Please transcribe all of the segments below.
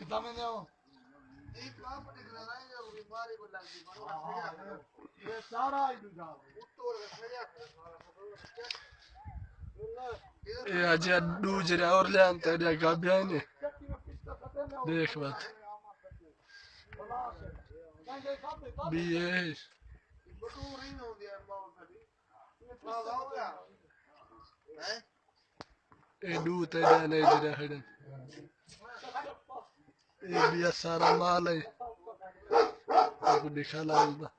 कितना में जाओ एक काम निकलना है जो बीमारी को लग गई बड़ा ये सारा ही दूजा उत्तोर का सरिया ये आज दूसरे और ले आते हैं गाबियां ने देख बात भी ये बटू नहीं होती है मां कभी वाह हो गया हैं ये दूते जाने जरा हड़न ये भी सारा माल है अब दिखा लाऊंगा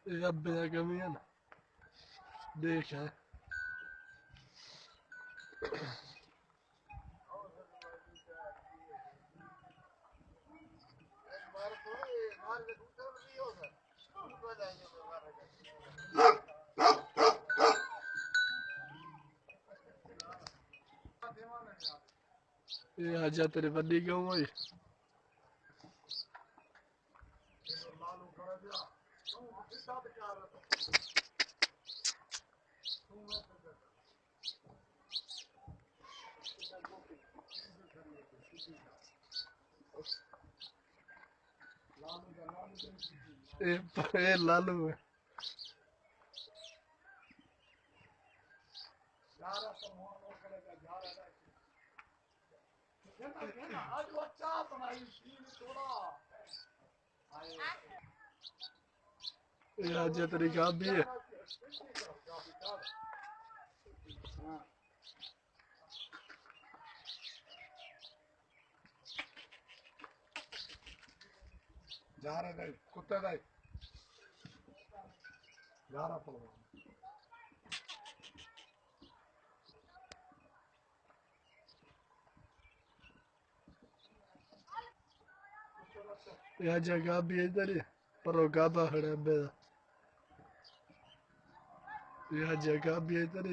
ये अब बिना कमी है ना देख है मार तो मार के दूसरा नहीं होगा तो जाएंगे मार ये आजा तेरे बड़ी गाँव है लालू कर दिया तू कितना क्या ये लालू है यारा समूह लोग करेगा जा रहा है ना आज वो चाह बनाई सीन थोड़ा ये आजा तेरी गाबी है जा रहा है कुत्ते दाई जा रहा पड़वा ये आजा गाबी है इधर पर वो गाबा खड़ा है बेदा ये आजा गाबी है इधर